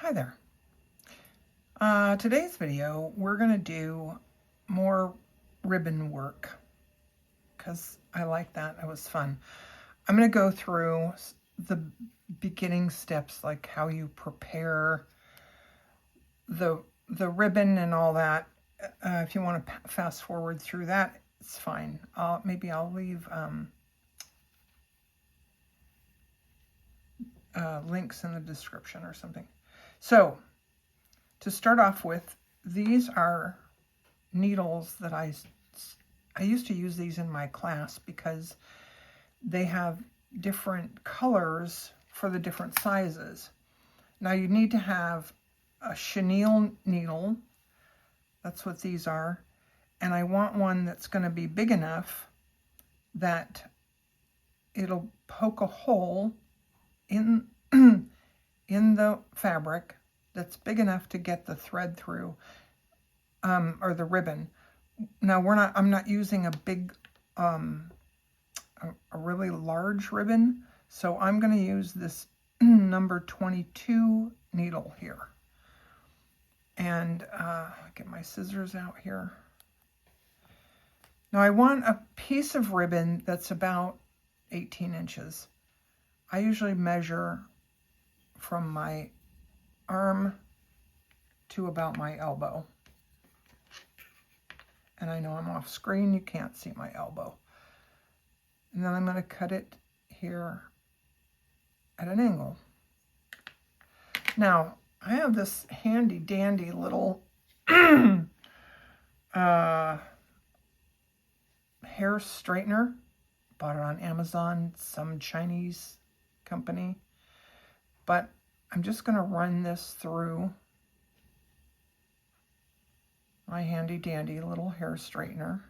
Hi there. Today's video, we're going to do more ribbon work because I like that. It was fun. I'm going to go through the beginning steps, like how you prepare the ribbon and all that. If you want to fast forward through that, it's fine. Maybe I'll leave links in the description or something. So, to start off with, these are needles that I used to use these in my class because they have different colors for the different sizes. Now you need to have a chenille needle. That's what these are. And I want one that's going to be big enough that it'll poke a hole in in the fabric that's big enough to get the thread through, or the ribbon. Now I'm not using a big, a really large ribbon, so I'm going to use this number 22 needle here. And get my scissors out here. Now I want a piece of ribbon that's about 18 inches. I usually measure from my arm to about my elbow. And I know I'm off screen, you can't see my elbow. And then I'm going to cut it here at an angle. Now, I have this handy dandy little hair straightener. Bought it on Amazon, some Chinese company. But I'm just going to run this through my handy dandy little hair straightener.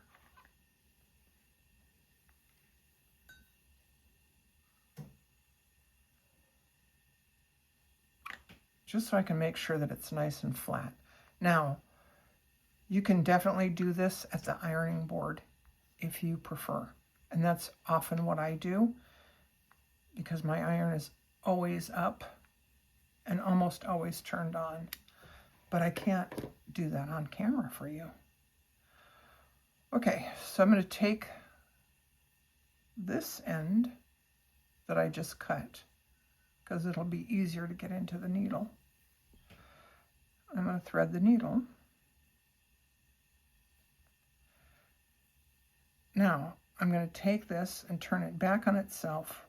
Just so I can make sure that it's nice and flat. Now, you can definitely do this at the ironing board if you prefer. And that's often what I do because my iron is always up and almost always turned on. But I can't do that on camera for you. Okay, so I'm going to take this end that I just cut because it'll be easier to get into the needle. I'm going to thread the needle. Now, I'm going to take this and turn it back on itself.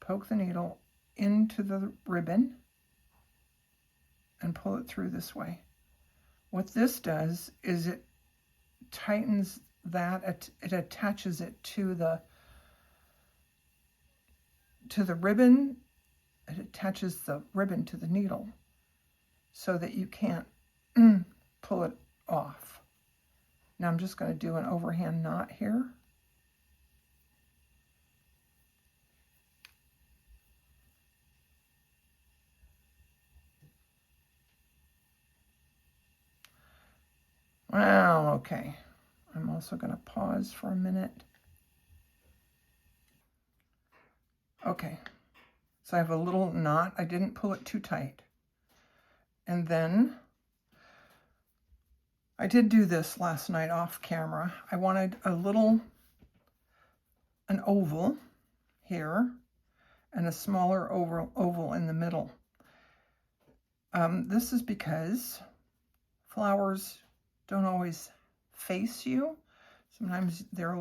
Poke the needle into the ribbon and pull it through this way. What this does is it tightens that, it attaches it to the ribbon. It attaches the ribbon to the needle so that you can't pull it off. Now I'm just going to do an overhand knot here. Well, okay. I'm also going to pause for a minute. Okay. So I have a little knot. I didn't pull it too tight. And then I did do this last night off camera. I wanted an oval here and a smaller oval in the middle. This is because flowers don't always face you. Sometimes they're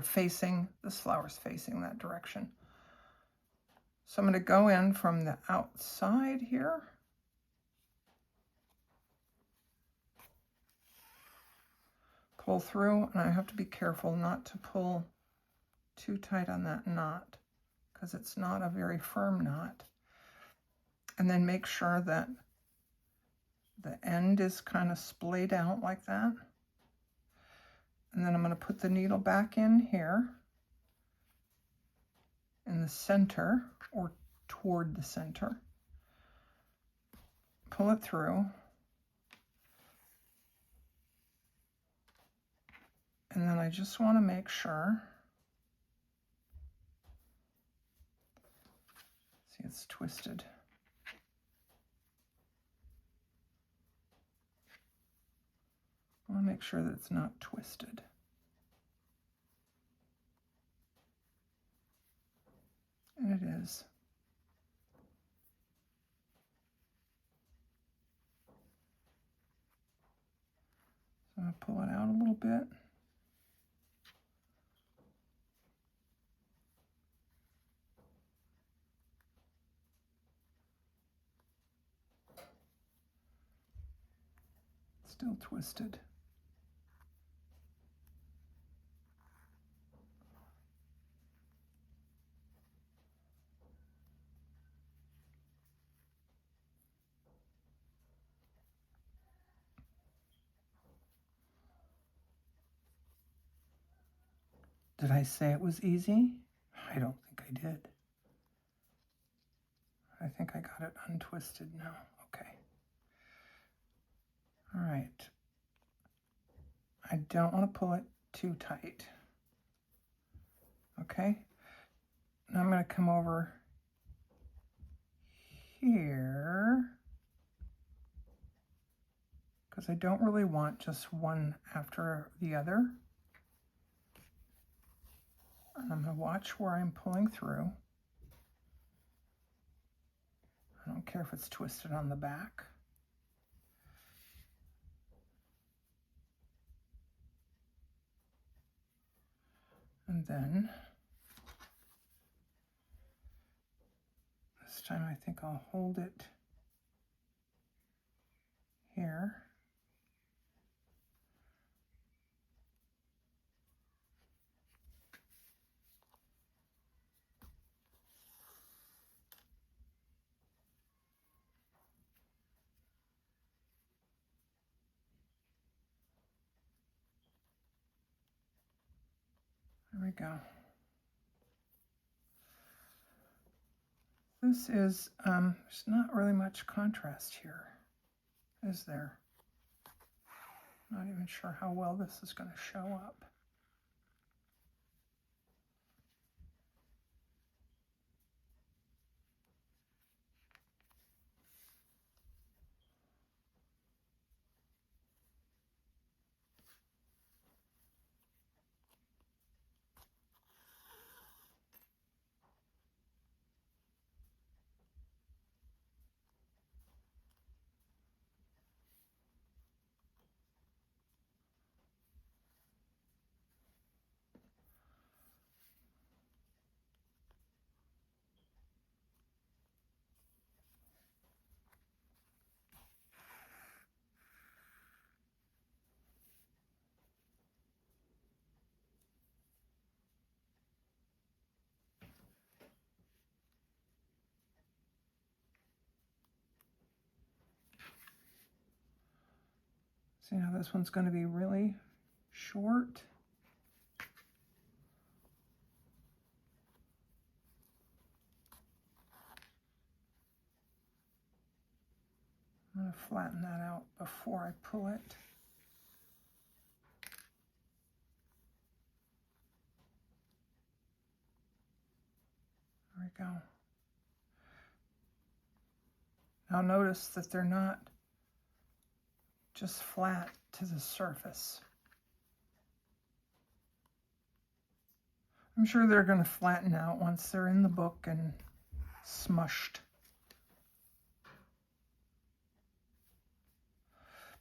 facing, this flower's facing that direction. So I'm going to go in from the outside here. Pull through, and I have to be careful not to pull too tight on that knot because it's not a very firm knot. And then make sure that the end is kind of splayed out like that. And then I'm going to put the needle back in here in the center or toward the center. Pull it through. And then I just want to make sure, See, it's twisted. I want to make sure that it's not twisted. And it is. So I'm going to pull it out a little bit. Still twisted. Did I say it was easy? I don't think I did. I think I got it untwisted now. Okay. All right. I don't want to pull it too tight. Okay. Now I'm going to come over here because I don't really want just one after the other. And I'm going to watch where I'm pulling through. I don't care if it's twisted on the back. And then this time I think I'll hold it here. There we go. This is, there's not really much contrast here, is there? Not even sure how well this is going to show up. See, now this one's going to be really short. I'm going to flatten that out before I pull it. There we go. Now notice that they're not just flat to the surface. I'm sure they're going to flatten out once they're in the book and smushed.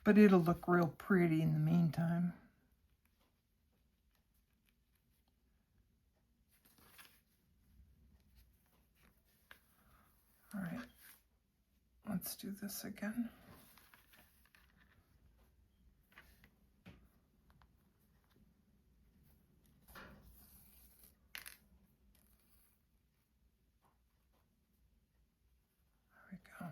But it'll look real pretty in the meantime. All right, let's do this again. There we go.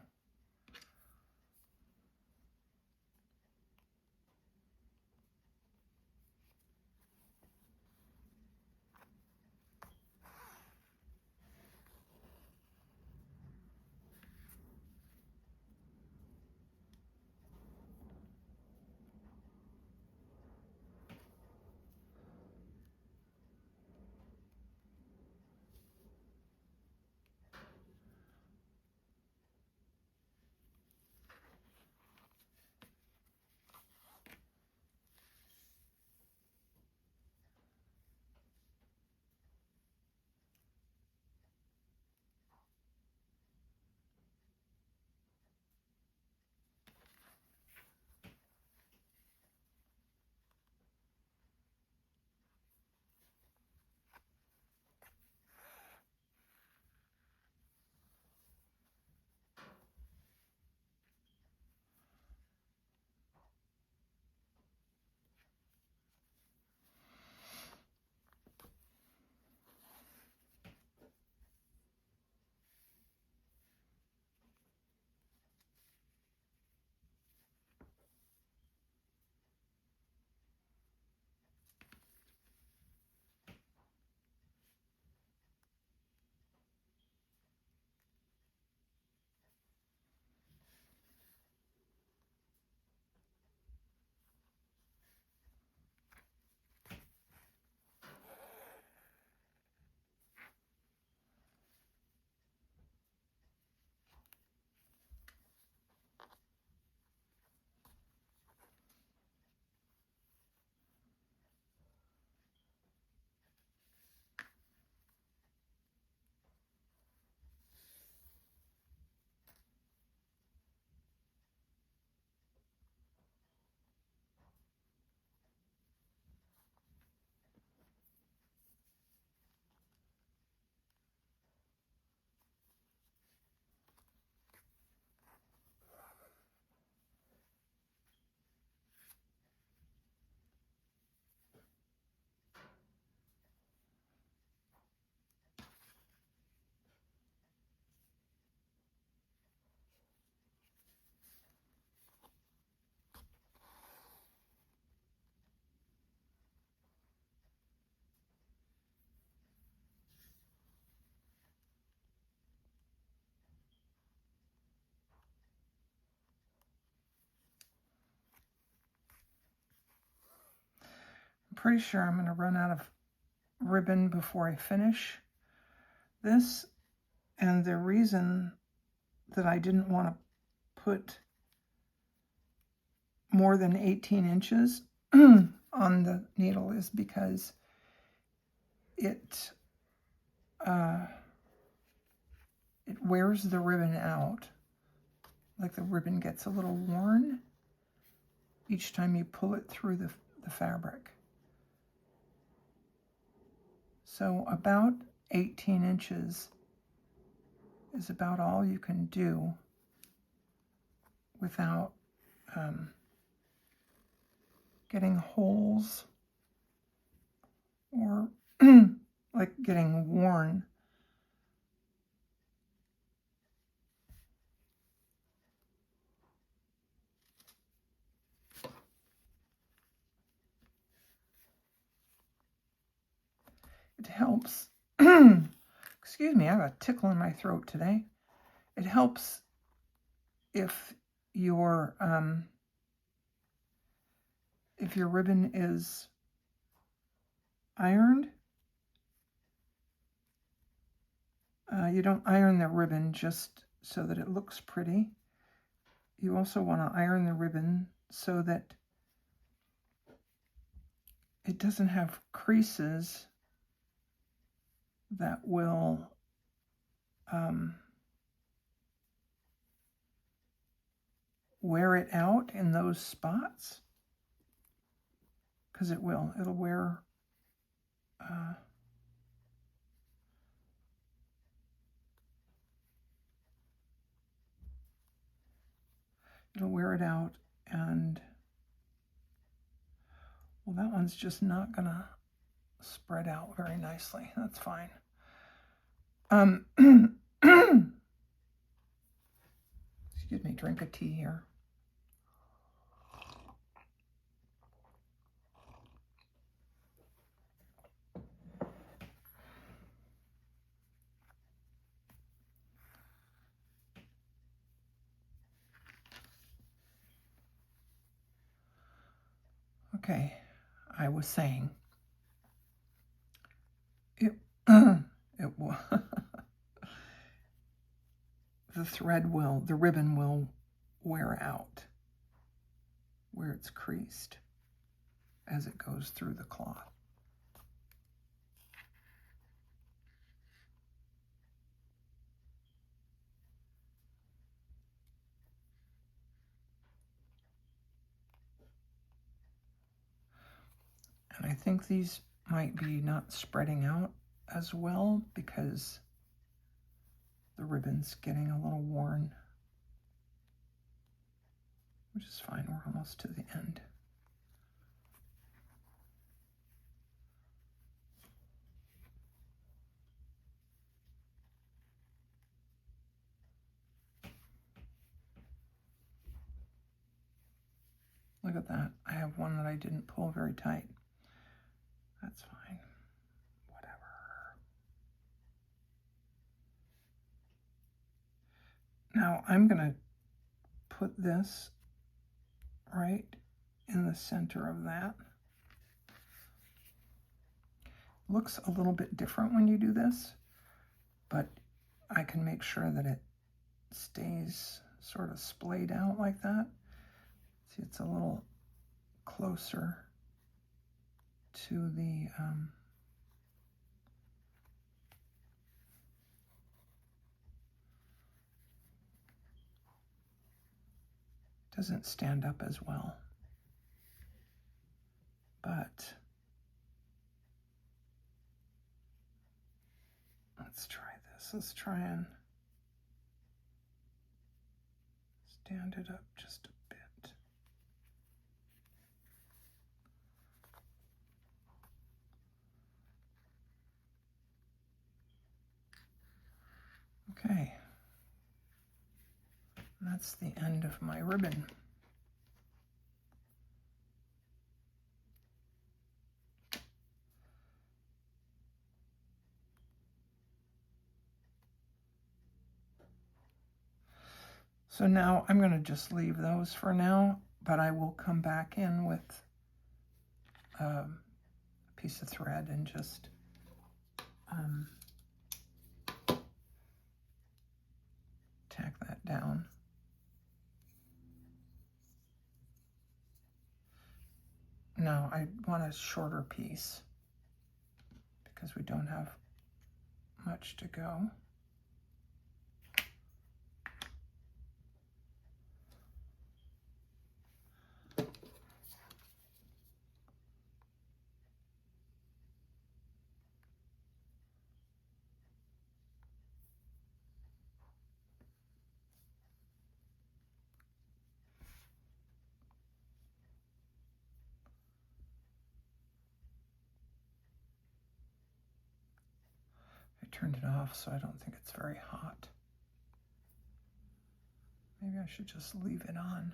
pretty sure I'm going to run out of ribbon before I finish this. And the reason that I didn't want to put more than 18 inches on the needle is because it wears the ribbon out. Like the ribbon gets a little worn each time you pull it through the fabric. So about 18 inches is about all you can do without getting holes or like getting worn. It helps, excuse me, I have a tickle in my throat today. It helps if your ribbon is ironed. You don't iron the ribbon just so that it looks pretty. You also want to iron the ribbon so that it doesn't have creases that will wear it out in those spots, because it will. It'll wear it out, and well, that one's just not gonna spread out very nicely. That's fine. Excuse me, drink a tea here. Okay, I was saying it will the ribbon will wear out where it's creased as it goes through the cloth. And I think these might be not spreading out as well because the ribbon's getting a little worn, which is fine. We're almost to the end. Look at that. I have one that I didn't pull very tight. That's fine. Whatever. Now I'm going to put this right in the center of that. Looks a little bit different when you do this, but I can make sure that it stays sort of splayed out like that. See, it's a little closer to the doesn't stand up as well, but let's try this. Let's try and stand it up just a bit. Okay, and that's the end of my ribbon. So now I'm going to just leave those for now, but I will come back in with piece of thread and just tack that down. No, I want a shorter piece because we don't have much to go. I turned it off so I don't think it's very hot. Maybe I should just leave it on.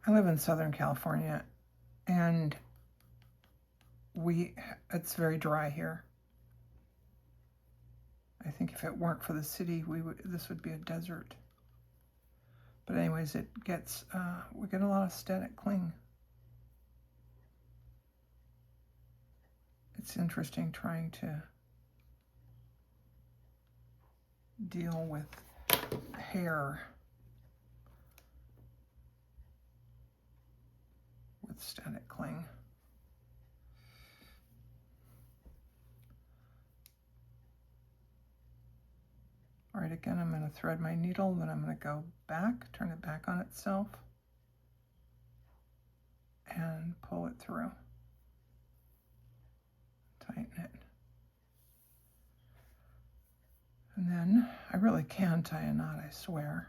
I live in Southern California, and it's very dry here. I think if it weren't for the city, this would be a desert. But anyways, we get a lot of static cling. It's interesting trying to deal with hair with static cling. All right, again, I'm going to thread my needle, then I'm going to go back, turn it back on itself, and pull it through. Tighten it. And then, I really can tie a knot, I swear.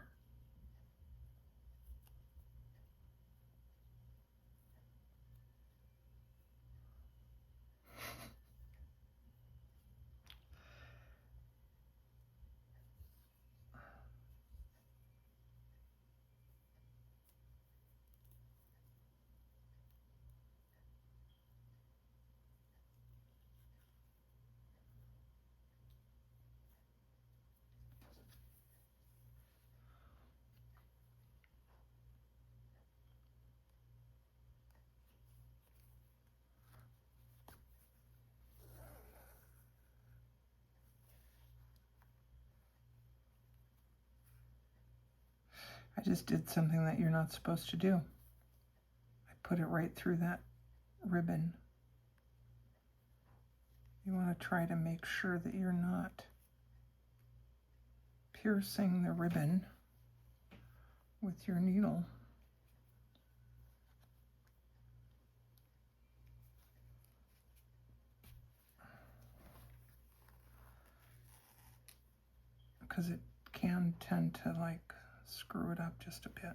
I just did something that you're not supposed to do. I put it right through that ribbon. You want to try to make sure that you're not piercing the ribbon with your needle. Because it can tend to like screw it up just a bit.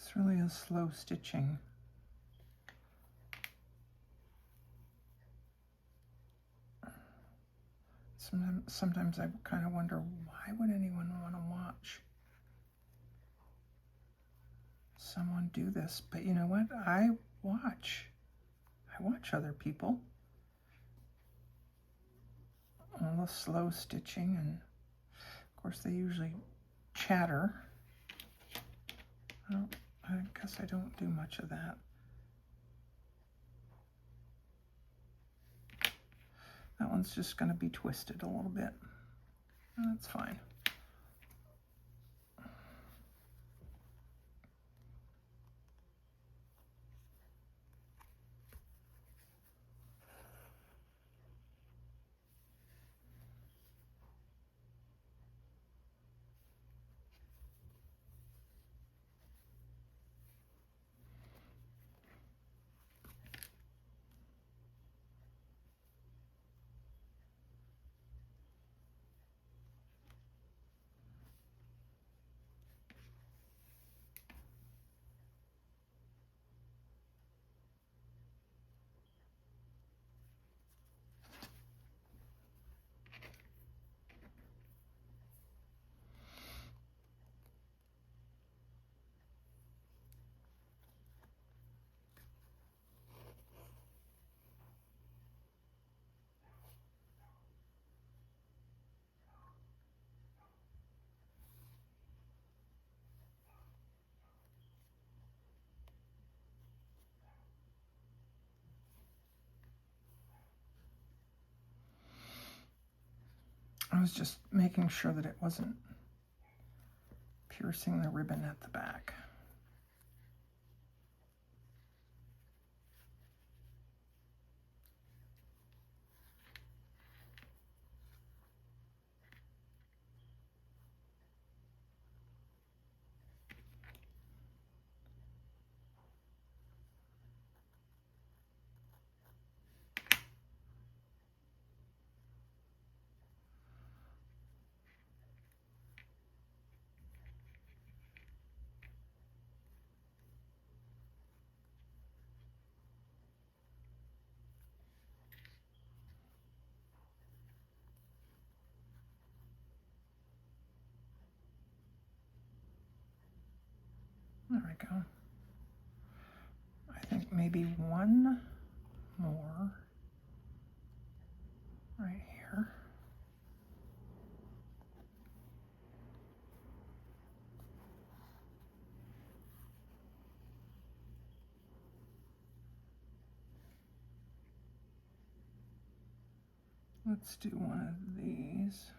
It's really a slow stitching. Sometimes I kind of wonder, why would anyone want to watch someone do this? But you know what? I watch other people. all the slow stitching, and of course they usually chatter. I guess I don't do much of that. That one's just going to be twisted a little bit. That's fine. I was just making sure that it wasn't piercing the ribbon at the back. There we go. I think maybe one more right here. Let's do one of these.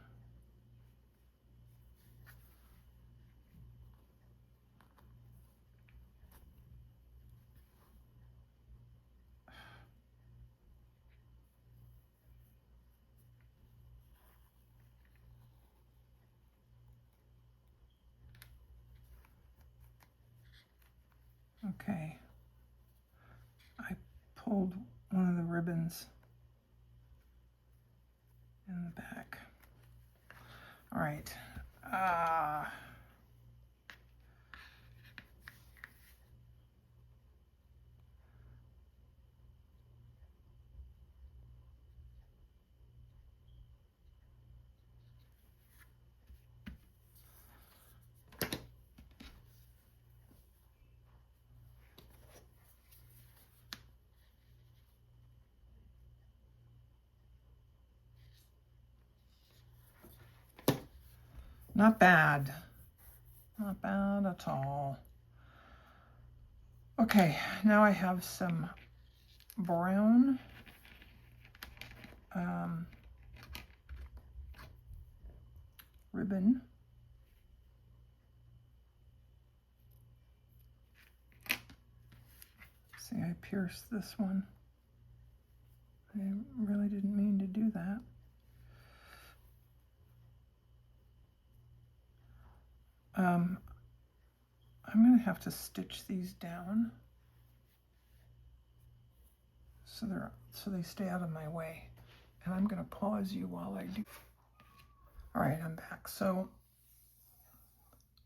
Okay, I pulled one of the ribbons in the back. All right. Not bad. Not bad at all. Okay, now I have some brown ribbon. See, I pierced this one. I really didn't mean to do that. I'm going to have to stitch these down so they stay out of my way. And I'm going to pause you while I do. All right, I'm back. So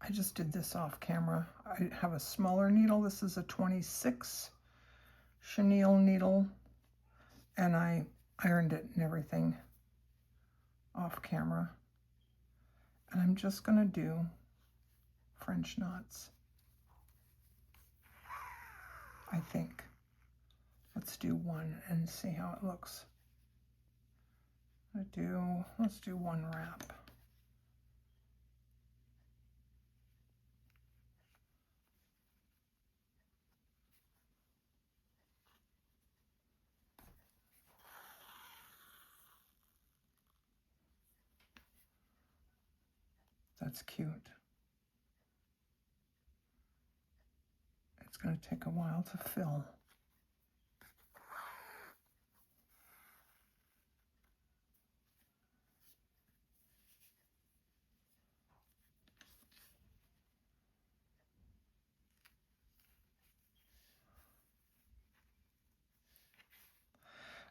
I just did this off camera. I have a smaller needle. This is a 26 chenille needle, and I ironed it and everything off camera. And I'm just going to do French knots, I think. Let's do one and see how it looks. let's do one wrap. That's cute. It's going to take a while to fill.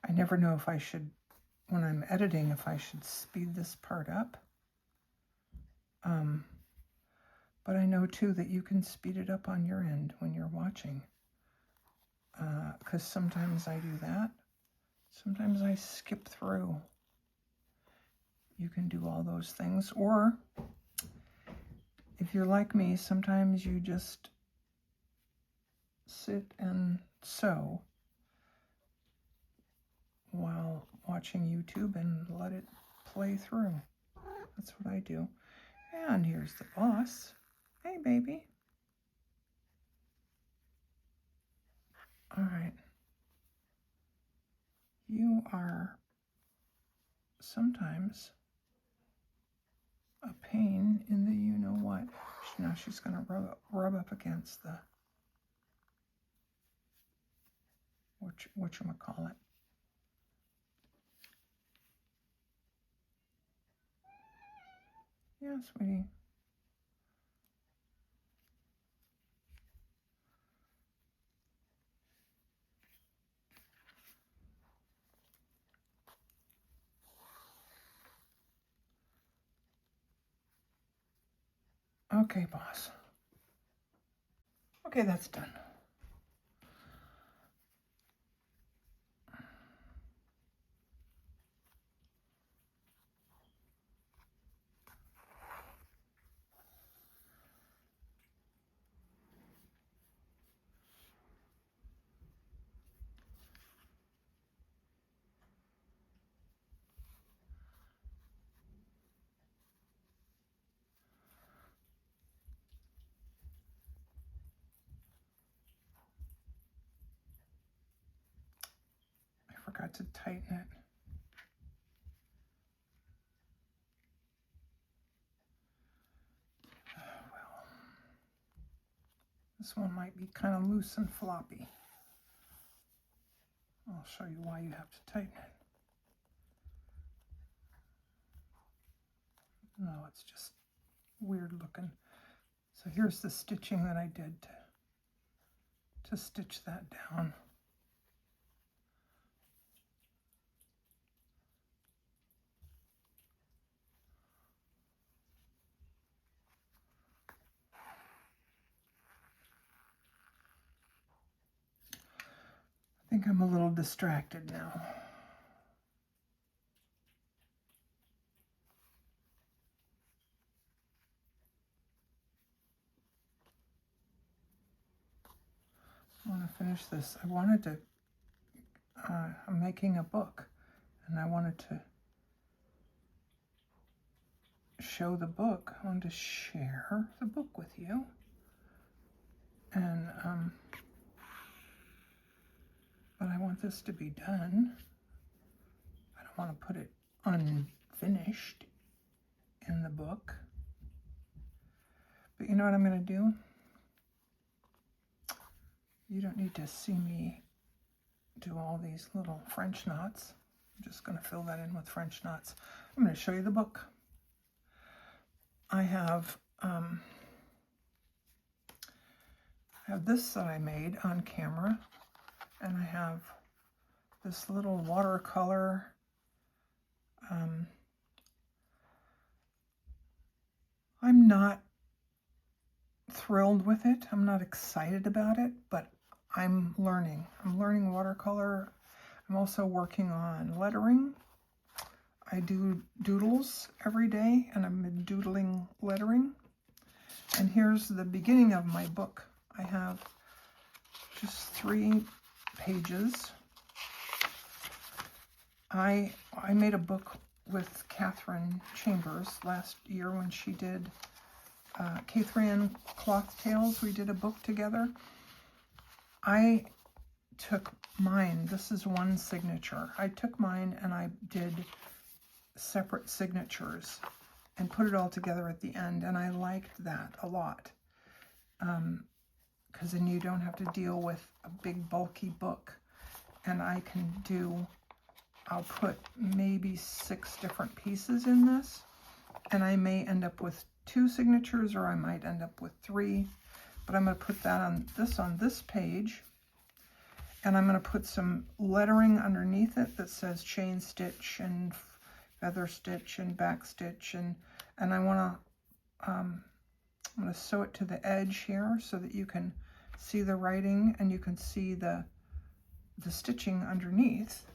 I never know if I should, when I'm editing, if I should speed this part up. But I know too that you can speed it up on your end when you're watching. Because sometimes I do that. Sometimes I skip through. You can do all those things. Or if you're like me, sometimes you just sit and sew while watching YouTube and let it play through. That's what I do. And here's the boss. Hey, baby. All right. You are sometimes a pain in the you-know-what. Now she's going to rub up against the whatchamacallit. Yeah, sweetie. Okay, boss. Okay, that's done. I forgot to tighten it. Well, this one might be kind of loose and floppy. I'll show you why you have to tighten it. No, it's just weird looking. So here's the stitching that I did to stitch that down. I think I'm a little distracted now. I want to finish this. I wanted to, I'm making a book, and I wanted to show the book. I wanted to share the book with you. And, but I want this to be done. I don't want to put it unfinished in the book. But you know what I'm going to do? You don't need to see me do all these little French knots. I'm just going to fill that in with French knots. I'm going to show you the book. I have this that I made on camera, and I have this little watercolor I'm not thrilled with it. I'm not excited about it, but I'm learning. I'm learning watercolor. I'm also working on lettering. I do doodles every day, and I've been doodling lettering. And here's the beginning of my book. I have just 3 pages. I made a book with Catherine Chambers last year when she did Catherine Cloth Tales. We did a book together. I took mine. This is one signature. I took mine and I did separate signatures and put it all together at the end, and I liked that a lot, because then you don't have to deal with a big bulky book. And I can do, I'll put maybe 6 different pieces in this, and I may end up with 2 signatures, or I might end up with 3, but I'm going to put that on this page, and I'm going to put some lettering underneath it that says chain stitch and feather stitch and back stitch, and I want to I'm going to sew it to the edge here so that you can see the writing and you can see the stitching underneath.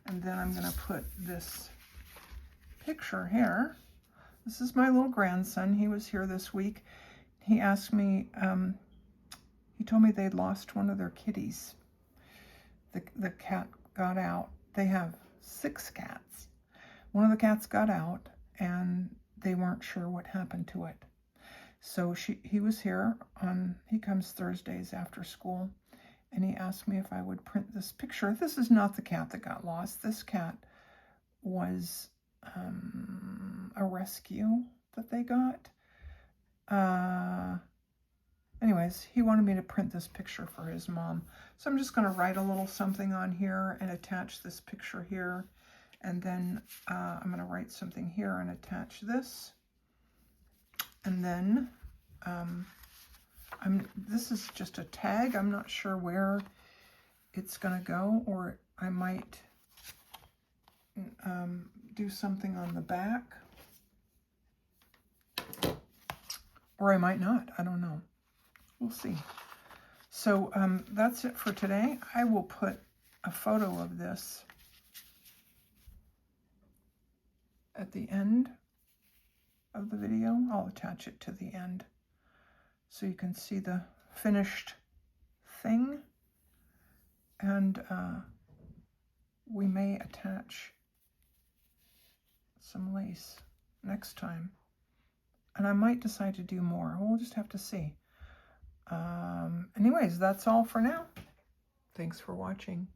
And then I'm going to put this picture here. This is my little grandson. He was here this week. He asked me, he told me they'd lost one of their kitties. The cat got out. They have 6 cats. One of the cats got out and they weren't sure what happened to it. So he was here he comes Thursdays after school, and he asked me if I would print this picture. This is not the cat that got lost. This cat was a rescue that they got. Anyways, he wanted me to print this picture for his mom. So I'm just going to write a little something on here and attach this picture here. And then I'm going to write something here and attach this. And then this is just a tag. I'm not sure where it's going to go, or I might do something on the back, or I might not. I don't know. We'll see. So that's it for today. I will put a photo of this at the end of the video. I'll attach it to the end so you can see the finished thing, and we may attach some lace next time, and I might decide to do more. We'll just have to see. Anyways, that's all for now. Thanks for watching.